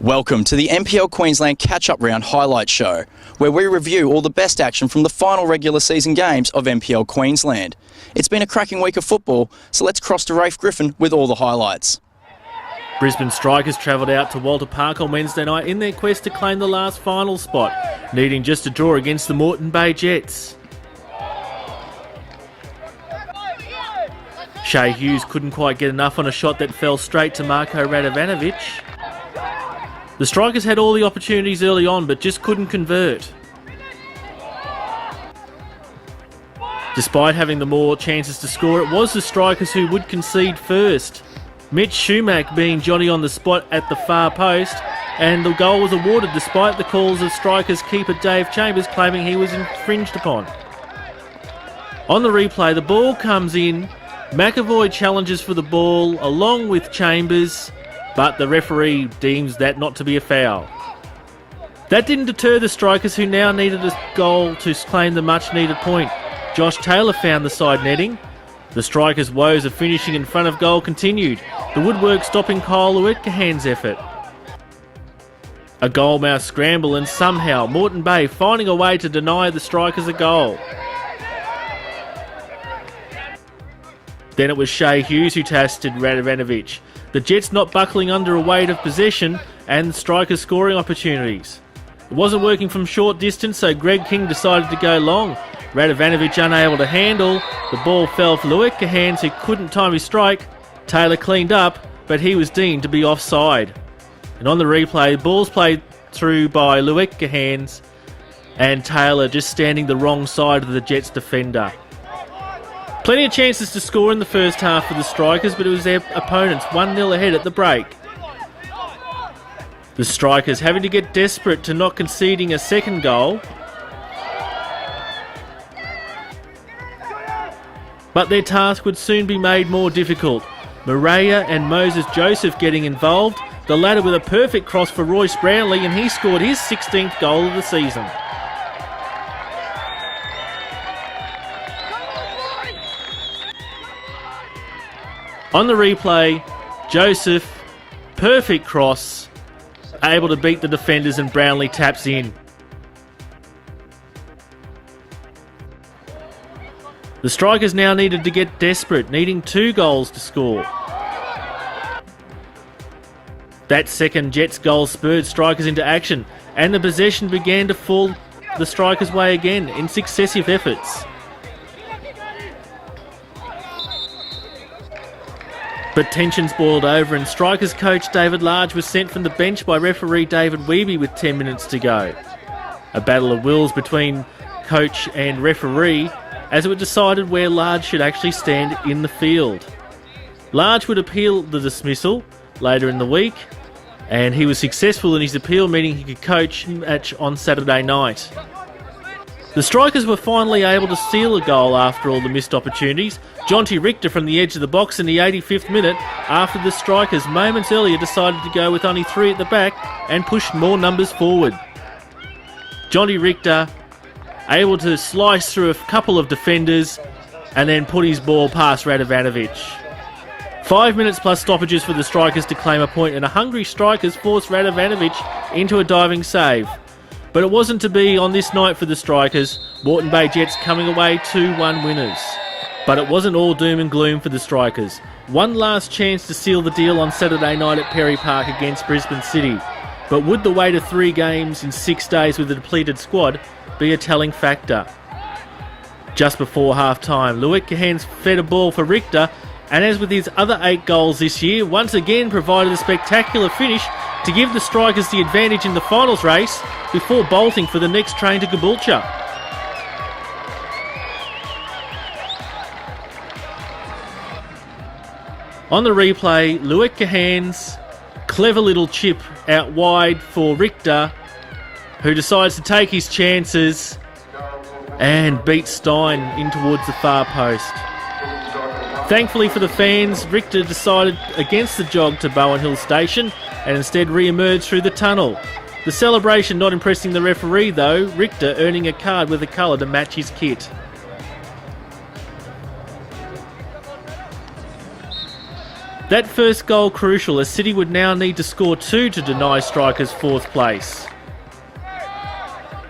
Welcome to the NPL Queensland Catch-Up Round Highlight Show, where we review all the best action from the final regular season games of NPL Queensland. It's been a cracking week of football, so let's cross to Rafe Griffin with all the highlights. Brisbane Strikers travelled out to Walter Park on Wednesday night in their quest to claim the last final spot, needing just a draw against the Moreton Bay Jets. Shay Hughes couldn't quite get enough on a shot that fell straight to Marko Radovanovic. The Strikers had all the opportunities early on but just couldn't convert. Despite having the more chances to score, it was the Strikers who would concede first. Mitch Schumack being Johnny on the spot at the far post, and the goal was awarded despite the calls of Strikers keeper Dave Chambers claiming he was infringed upon. On the replay, the ball comes in, McAvoy challenges for the ball along with Chambers, but the referee deems that not to be a foul. That didn't deter the Strikers, who now needed a goal to claim the much needed point. Josh Taylor found the side netting. The Strikers' woes of finishing in front of goal continued, the woodwork stopping Kyle Luetkehan's effort. A goalmouth scramble and somehow Moreton Bay finding a way to deny the Strikers a goal. Then it was Shay Hughes who tested Radovanovic. The Jets not buckling under a weight of possession and the Strikers scoring opportunities. It wasn't working from short distance, so Greg King decided to go long. Radovanovic unable to handle. The ball fell for Luetkehan, who couldn't time his strike. Taylor cleaned up, but he was deemed to be offside. And on the replay, the ball's played through by Luetkehan and Taylor just standing the wrong side of the Jets defender. Plenty of chances to score in the first half for the Strikers, but it was their opponents 1-0 ahead at the break. The Strikers having to get desperate to not conceding a second goal. But their task would soon be made more difficult. Maria and Moses Joseph getting involved, the latter with a perfect cross for Royce Brownlee, and he scored his 16th goal of the season. On the replay, Joseph, perfect cross, able to beat the defenders, and Brownlee taps in. The Strikers now needed to get desperate, needing 2 goals to score. That second Jets goal spurred Strikers into action, and the possession began to fall the Strikers' way again in successive efforts. But tensions boiled over, and Strikers coach David Large was sent from the bench by referee David Wiebe with 10 minutes to go. A battle of wills between coach and referee as it was decided where Large should actually stand in the field. Large would appeal the dismissal later in the week, and he was successful in his appeal, meaning he could coach the match on Saturday night. The Strikers were finally able to steal a goal after all the missed opportunities. Jonty Richter from the edge of the box in the 85th minute, after the Strikers moments earlier decided to go with only 3 at the back and pushed more numbers forward. Jonty Richter able to slice through a couple of defenders and then put his ball past Radovanovic. 5 minutes plus stoppages for the Strikers to claim a point, and a hungry Strikers forced Radovanovic into a diving save. But it wasn't to be on this night for the Strikers, Moreton Bay Jets coming away 2-1 winners. But it wasn't all doom and gloom for the Strikers. One last chance to seal the deal on Saturday night at Perry Park against Brisbane City. But would the wait of 3 games in 6 days with a depleted squad be a telling factor? Just before half-time, Luetkehan fed a ball for Richter, and as with his other 8 goals this year, once again provided a spectacular finish to give the Strikers the advantage in the finals race before bolting for the next train to Caboolture. On the replay, Luetkehan's clever little chip out wide for Richter, who decides to take his chances and beat Stein in towards the far post. Thankfully for the fans, Richter decided against the jog to Bowen Hill Station and instead re-emerged through the tunnel. The celebration not impressing the referee though, Richter earning a card with a colour to match his kit. That first goal crucial, as City would now need to score 2 to deny Strikers 4th place.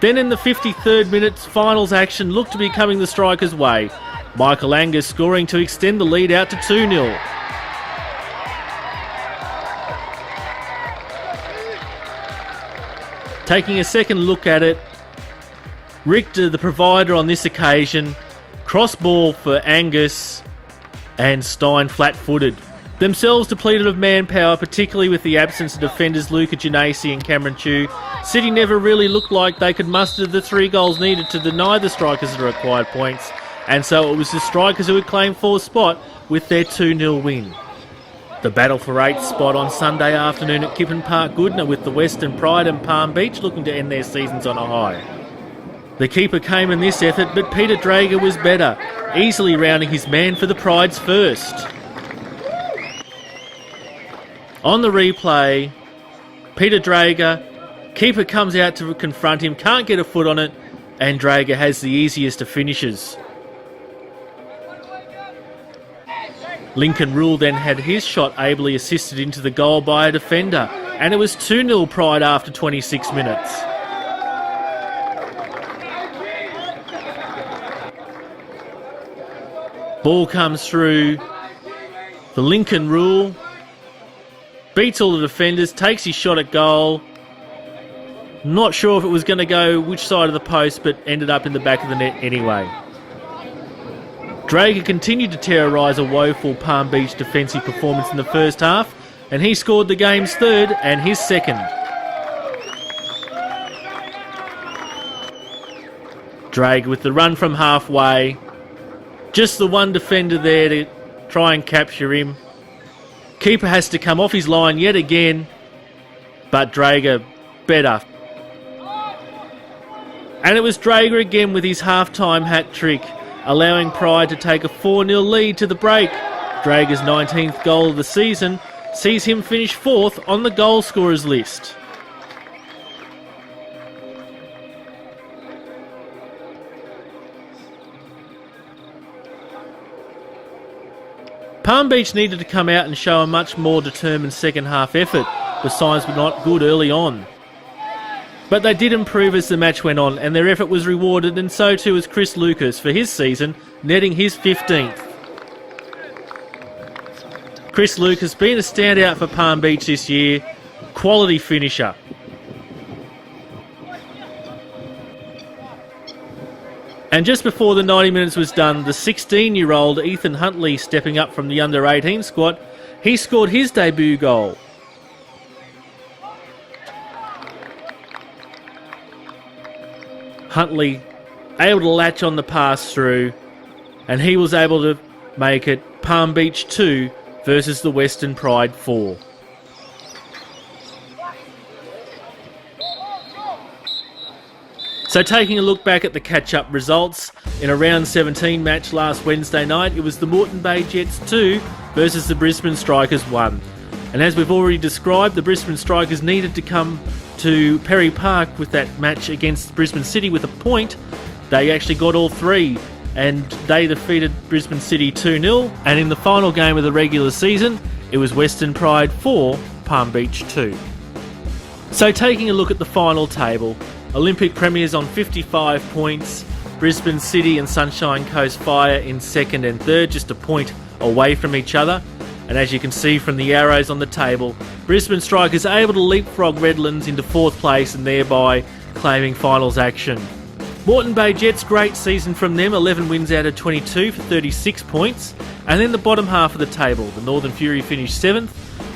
Then in the 53rd minute, finals action looked to be coming the Strikers' way. Michael Angus scoring to extend the lead out to 2-0. Taking a second look at it, Richter, the provider on this occasion, cross ball for Angus, and Stein flat-footed. Themselves depleted of manpower, particularly with the absence of defenders Luca Genasi and Cameron Chew, City never really looked like they could muster the 3 goals needed to deny the Strikers the required points, and so it was the Strikers who would claim 4th spot with their 2-0 win. The battle for 8th spot on Sunday afternoon at Kippen Park Goodna, with the Western Pride and Palm Beach looking to end their seasons on a high. The keeper came in this effort, but Peter Drager was better, easily rounding his man for the Pride's first. On the replay, Peter Drager, keeper comes out to confront him, can't get a foot on it, and Drager has the easiest of finishes. Lincoln Rule then had his shot ably assisted into the goal by a defender, and it was 2-0 Pride after 26 minutes. Ball comes through the Lincoln Rule, beats all the defenders, takes his shot at goal. Not sure if it was going to go which side of the post, but ended up in the back of the net anyway. Drager continued to terrorise a woeful Palm Beach defensive performance in the first half, and he scored the game's 3rd and his 2nd. Drager with the run from halfway. Just the one defender there to try and capture him. Keeper has to come off his line yet again, but Drager better. And it was Drager again with his half-time hat-trick, allowing Pride to take a 4-0 lead to the break. Drager's 19th goal of the season sees him finish 4th on the goal scorers list. Palm Beach needed to come out and show a much more determined second half effort. The signs were not good early on. But they did improve as the match went on, and their effort was rewarded, and so too was Chris Lucas for his season, netting his 15th. Chris Lucas being a standout for Palm Beach this year, quality finisher. And just before the 90 minutes was done, the 16-year-old Ethan Huntley, stepping up from the under-18 squad, he scored his debut goal. Huntley able to latch on the pass through, and he was able to make it Palm Beach 2 versus the Western Pride 4. So taking a look back at the catch-up results, in a round 17 match last Wednesday night, it was the Moreton Bay Jets 2 versus the Brisbane Strikers 1. And as we've already described, the Brisbane Strikers needed to come to Perry Park with that match against Brisbane City with a point. They actually got all 3, and they defeated Brisbane City 2-0. And in the final game of the regular season, it was Western Pride 4, Palm Beach 2. So taking a look at the final table, Olympic Premiers on 55 points, Brisbane City and Sunshine Coast Fire in 2nd and 3rd, just a point away from each other. And as you can see from the arrows on the table, Brisbane Strikers able to leapfrog Redlands into 4th place and thereby claiming finals action. Moreton Bay Jets, great season from them, 11 wins out of 22 for 36 points. And then the bottom half of the table, the Northern Fury finished 7th,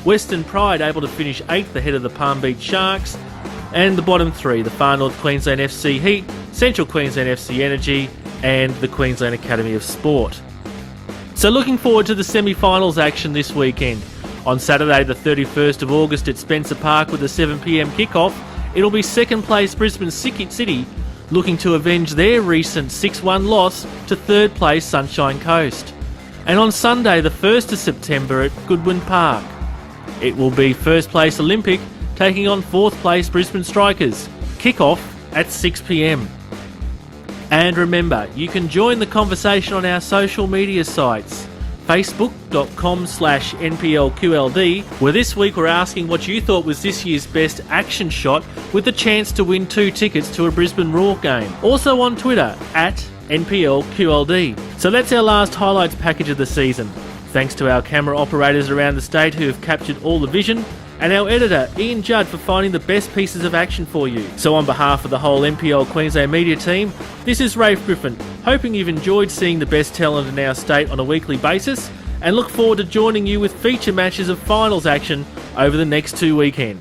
Western Pride able to finish 8th ahead of the Palm Beach Sharks, and the bottom 3, the Far North Queensland FC Heat, Central Queensland FC Energy, and the Queensland Academy of Sport. So looking forward to the semi-finals action this weekend. On Saturday the 31st of August at Spencer Park with a 7pm kickoff, it'll be 2nd place Brisbane City looking to avenge their recent 6-1 loss to 3rd place Sunshine Coast. And on Sunday the 1st of September at Goodwin Park, it will be 1st place Olympic taking on 4th place Brisbane Strikers. Kickoff at 6pm. And remember, you can join the conversation on our social media sites. facebook.com/NPLQLD, where this week we're asking what you thought was this year's best action shot with the chance to win 2 tickets to a Brisbane Roar game. Also on Twitter, @NPLQLD. So that's our last highlights package of the season. Thanks to our camera operators around the state who have captured all the vision, and our editor, Ian Judd, for finding the best pieces of action for you. So on behalf of the whole NPL Queensland media team, this is Rafe Griffin, hoping you've enjoyed seeing the best talent in our state on a weekly basis, and look forward to joining you with feature matches of finals action over the next 2 weekends.